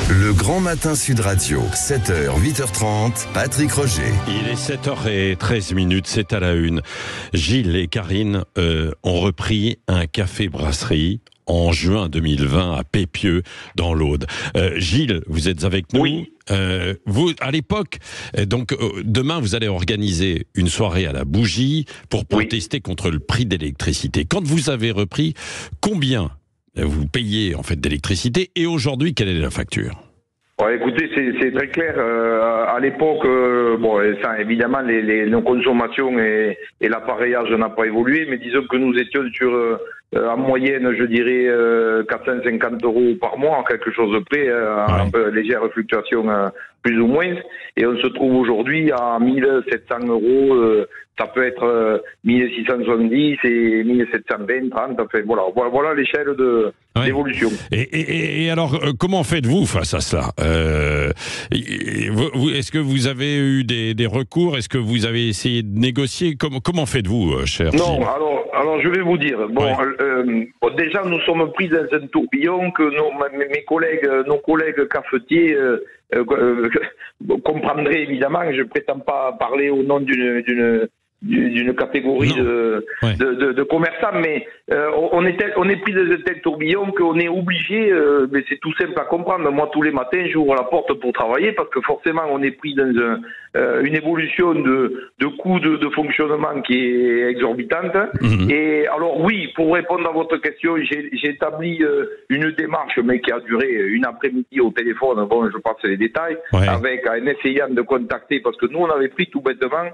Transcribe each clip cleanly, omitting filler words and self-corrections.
Le Grand Matin Sud Radio, 7h, 8h30, Patrick Roger. Il est 7h13, c'est à la une. Gilles et Karine ont repris un café-brasserie en juin 2020 à Pépieux, dans l'Aude. Gilles, vous êtes avec nous. Oui. Vous, à l'époque, donc demain, vous allez organiser une soirée à la bougie pour protester contre le prix d'électricité. Quand vous avez repris, combien vous payez en fait d'électricité et aujourd'hui, quelle est la facture ? Ouais, écoutez, c'est très clair. À l'époque, ça, évidemment, nos consommations et l'appareillage n'a pas évolué, mais disons que nous étions sur, en moyenne, je dirais, 450 € par mois, quelque chose de près, un peu légère fluctuation, plus ou moins. Et on se trouve aujourd'hui à 1700 €. Ça peut être 1670 et 1720, 30. Enfin, voilà l'échelle d'évolution. Et alors, comment faites-vous face à cela ? Est-ce que vous avez eu des recours ? Est-ce que vous avez essayé de négocier ? Comment faites-vous, cher Gilles ? Non, alors je vais vous dire. Déjà, nous sommes pris dans un tourbillon que nos collègues cafetiers comprendraient évidemment. Je prétends pas parler au nom d'une catégorie de commerçants, mais on est pris dans un tel tourbillon qu'on est obligé, mais c'est tout simple à comprendre. Moi, tous les matins, j'ouvre la porte pour travailler parce que forcément, on est pris dans une évolution de coûts de fonctionnement qui est exorbitante. Et alors oui, pour répondre à votre question, j'ai établi une démarche, mais qui a duré une après-midi au téléphone. Bon, je passe les détails, en essayant de contacter, parce que nous, on avait pris tout bêtement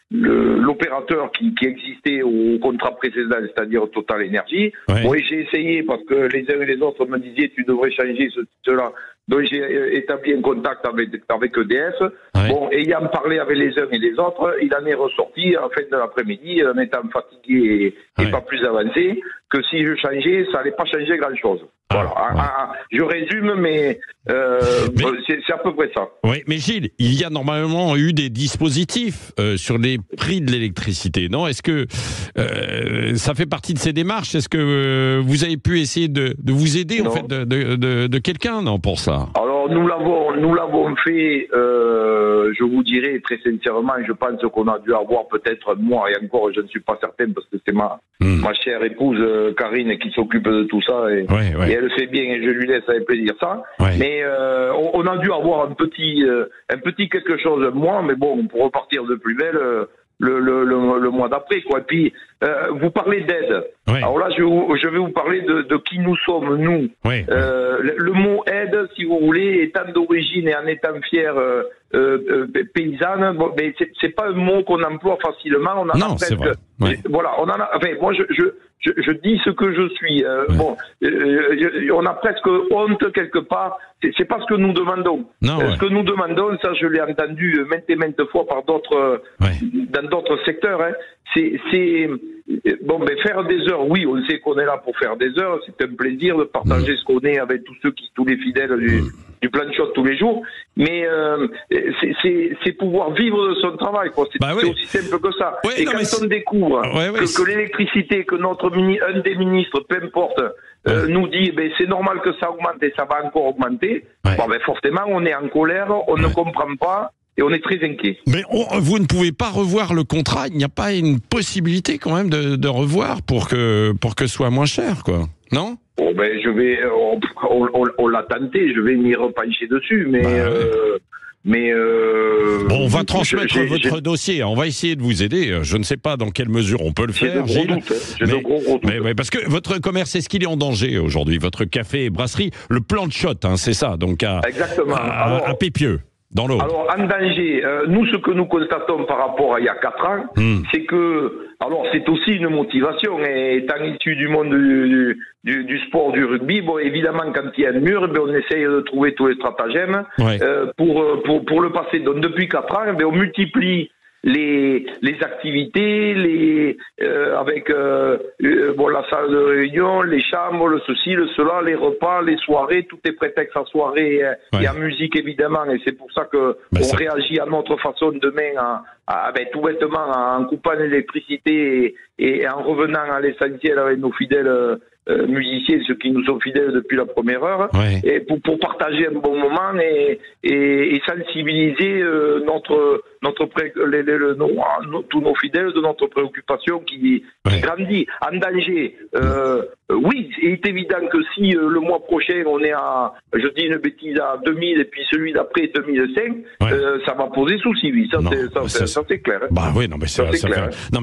l'opérateur qui existait au contrat précédent, c'est-à-dire Total Énergie. Moi, j'ai essayé parce que les uns et les autres me disaient tu devrais changer cela. Donc j'ai établi un contact avec EDF. Bon, ayant parlé avec les uns et les autres, il en est ressorti à la fin de l'après-midi, en étant fatigué et pas plus avancé, que si je changeais, ça allait pas changer grand-chose. Voilà. Je résume, mais c'est à peu près ça. Oui, mais Gilles, il y a normalement eu des dispositifs sur les prix de l'électricité, non ? Est-ce que ça fait partie de ces démarches ? Est-ce que vous avez pu essayer de vous aider, en fait, de quelqu'un, non, pour ça ? Alors, nous l'avons fait, je vous dirais très sincèrement, je pense qu'on a dû avoir peut-être, moi, et encore, je ne suis pas certain, parce que c'est ma chère épouse, Karine, qui s'occupe de tout ça, et elle le fait bien, et je lui laisse avec plaisir ça. Mais on a dû avoir un petit quelque chose, moi, mais bon, pour repartir de plus belle, le mois d'après, quoi. Et puis, vous parlez d'aide. Alors là, je vais vous parler de qui nous sommes, nous. Le mot aide, si vous voulez, étant d'origine et en étant fier paysanne, mais c'est pas un mot qu'on emploie facilement. On en a presque. Voilà, on en a. Enfin, moi, je dis ce que je suis. On a presque honte quelque part. C'est pas ce que nous demandons. Ce que nous demandons, ça, je l'ai entendu maintes et maintes fois par d'autres, dans d'autres secteurs. C'est faire des heures. Oui, on sait qu'on est là pour faire des heures. C'est un plaisir de partager ce qu'on est avec tous les fidèles du plan de shot tous les jours. Mais c'est pouvoir vivre de son travail, quoi. C'est aussi simple que ça. Et quand on découvre que l'électricité, que un des ministres, peu importe, nous dit c'est normal que ça augmente et ça va encore augmenter, forcément on est en colère, on ne comprend pas. Et on est très inquiet. Mais vous ne pouvez pas revoir le contrat. Il n'y a pas une possibilité quand même de revoir pour que ce soit moins cher, quoi. Non ? On l'a tenté. Je vais m'y repencher dessus, mais on va transmettre votre dossier. On va essayer de vous aider. Je ne sais pas dans quelle mesure on peut le faire. J'ai de gros doutes. Mais parce que votre commerce, est-ce qu'il est en danger aujourd'hui ? Votre café et brasserie, le plan de shot, c'est ça, donc à Pépieux. Alors, en danger, nous, ce que nous constatons par rapport à il y a 4 ans, c'est que, alors c'est aussi une motivation, et étant issu du monde du sport, du rugby, évidemment, quand il y a un mur, on essaye de trouver tous les stratagèmes pour le passer. Donc, depuis 4 ans, on multiplie les activités, avec la salle de réunion, les chambres, le ceci, le cela, les repas, les soirées, tout est prétexte à soirée et à musique évidemment, et c'est pour ça que on réagit à notre façon demain tout bêtement en coupant l'électricité et en revenant à l'essentiel avec nos fidèles musiciens, ceux qui nous sont fidèles depuis la première heure, et pour partager un bon moment et sensibiliser tous nos fidèles de notre préoccupation qui grandit. En danger, oui, il est évident que si le mois prochain on est à, je dis une bêtise, à 2000 et puis celui d'après 2005, ça va poser souci, oui, ça c'est clair. Bah oui, non mais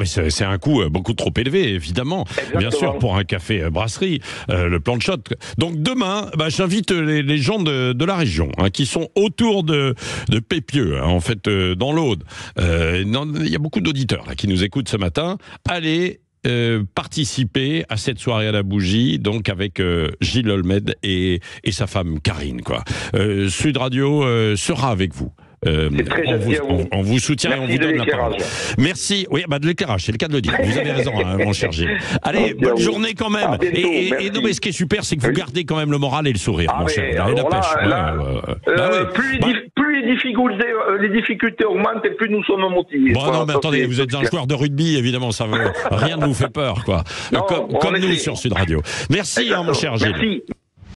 c'est un coût beaucoup trop élevé, évidemment. Exactement. Bien sûr, pour un café brasserie, le plan de shot. Donc demain, j'invite les gens de la région qui sont autour de Pépieux, en fait, dans l'Aude. Il y a beaucoup d'auditeurs là qui nous écoutent ce matin. Allez participer à cette soirée à la bougie, donc avec Gilles Olmed et sa femme Karine, quoi. Sud Radio sera avec vous. On vous soutient et on vous donne la parole. Merci. Oui, de l'éclairage, c'est le cas de le dire. Vous avez raison, mon cher Gilles. Allez, bonne journée quand même. Et non, mais ce qui est super, c'est que vous gardez quand même le moral et le sourire, mon cher. Et la pêche. Plus les difficultés augmentent et plus nous sommes motivés. Bon, non, mais attendez, vous êtes un joueur de rugby, évidemment, rien ne vous fait peur, quoi. Comme nous sur Sud Radio. Merci, mon cher Gilles. Merci.